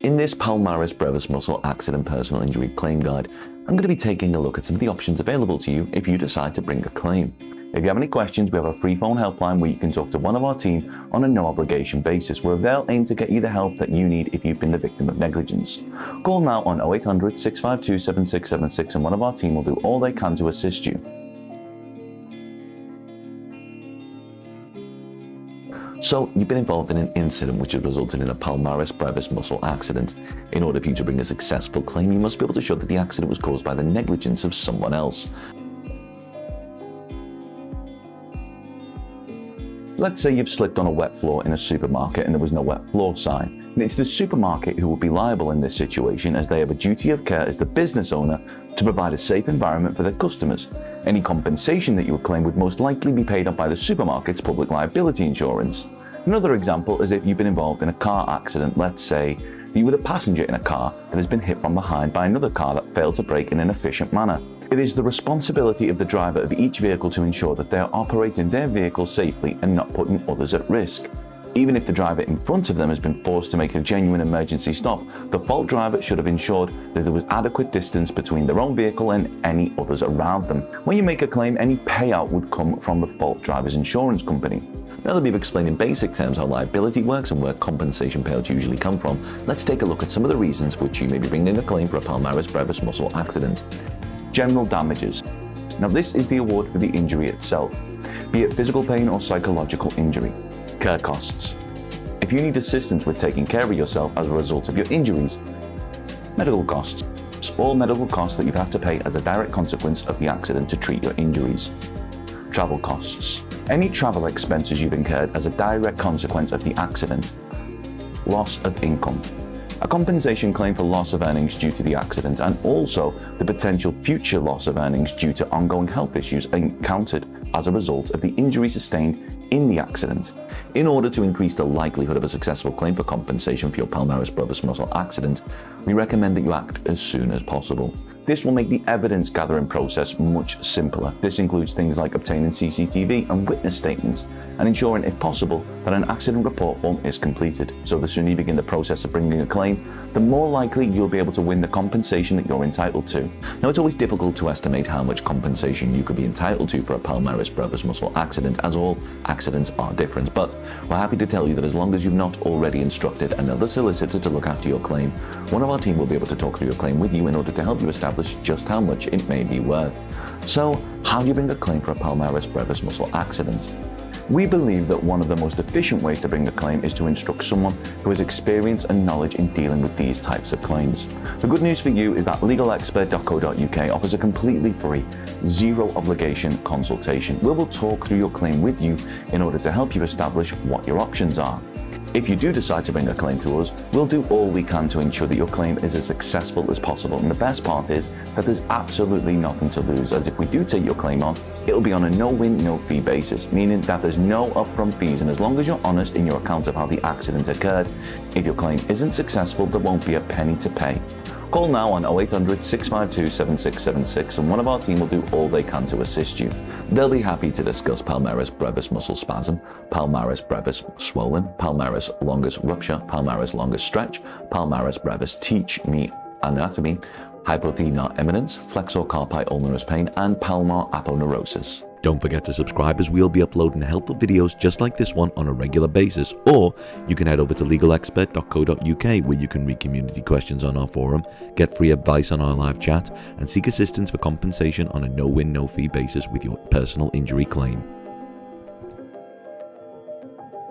In this Palmaris Brevis Muscle Accident Personal Injury Claim Guide, I'm going to be taking a look at some of the options available to you if you decide to bring a claim. If you have any questions, we have a free phone helpline where you can talk to one of our team on a no obligation basis, where they'll aim to get you the help that you need if you've been the victim of negligence. Call now on 0800 652 7676 and one of our team will do all they can to assist you. So, you've been involved in an incident which has resulted in a Palmaris Brevis muscle accident. In order for you to bring a successful claim, you must be able to show that the accident was caused by the negligence of someone else. Let's say you've slipped on a wet floor in a supermarket and there was no wet floor sign. And it's the supermarket who will be liable in this situation, as they have a duty of care as the business owner to provide a safe environment for their customers. Any compensation that you would claim would most likely be paid up by the supermarket's public liability insurance. Another example is if you've been involved in a car accident. Let's say that you were the passenger in a car that has been hit from behind by another car that failed to brake in an efficient manner. It is the responsibility of the driver of each vehicle to ensure that they are operating their vehicle safely and not putting others at risk. Even if the driver in front of them has been forced to make a genuine emergency stop, the fault driver should have ensured that there was adequate distance between their own vehicle and any others around them. When you make a claim, any payout would come from the fault driver's insurance company. Now that we've explained in basic terms how liability works and where compensation payouts usually come from, let's take a look at some of the reasons which you may be bringing a claim for a Palmaris Brevis muscle accident. General damages. Now this is the award for the injury itself, be it physical pain or psychological injury. Care costs. If you need assistance with taking care of yourself as a result of your injuries. Medical costs. All medical costs that you have to pay as a direct consequence of the accident to treat your injuries. Travel costs. Any travel expenses you've incurred as a direct consequence of the accident. Loss of income. A compensation claim for loss of earnings due to the accident, and also the potential future loss of earnings due to ongoing health issues encountered as a result of the injury sustained in the accident. In order to increase the likelihood of a successful claim for compensation for your Palmaris Brevis muscle accident, we recommend that you act as soon as possible. This will make the evidence gathering process much simpler. This includes things like obtaining CCTV and witness statements, and ensuring, if possible, that an accident report form is completed. So the sooner you begin the process of bringing a claim, the more likely you'll be able to win the compensation that you're entitled to. Now, it's always difficult to estimate how much compensation you could be entitled to for a Palmaris Brevis muscle accident, as all accidents are different, but we're happy to tell you that as long as you've not already instructed another solicitor to look after your claim, one of our team will be able to talk through your claim with you in order to help you establish just how much it may be worth. So, how do you bring a claim for a Palmaris Brevis muscle accident? We believe that one of the most efficient ways to bring a claim is to instruct someone who has experience and knowledge in dealing with these types of claims. The good news for you is that legalexpert.co.uk offers a completely free, zero obligation consultation where we'll talk through your claim with you in order to help you establish what your options are. If you do decide to bring a claim to us, we'll do all we can to ensure that your claim is as successful as possible. And the best part is that there's absolutely nothing to lose, as if we do take your claim on, it'll be on a no-win, no-fee basis, meaning that there's no upfront fees, and as long as you're honest in your account of how the accident occurred, if your claim isn't successful, there won't be a penny to pay. Call now on 0800 652 7676 and one of our team will do all they can to assist you. They'll be happy to discuss Palmaris Brevis muscle spasm, Palmaris Brevis swollen, Palmaris longus rupture, Palmaris longus stretch, Palmaris Brevis teach me anatomy, hypothenar eminence, flexor carpi ulnaris pain, and palmar aponeurosis. Don't forget to subscribe, as we'll be uploading helpful videos just like this one on a regular basis, or you can head over to legalexpert.co.uk where you can read community questions on our forum, get free advice on our live chat, and seek assistance for compensation on a no-win, no-fee basis with your personal injury claim.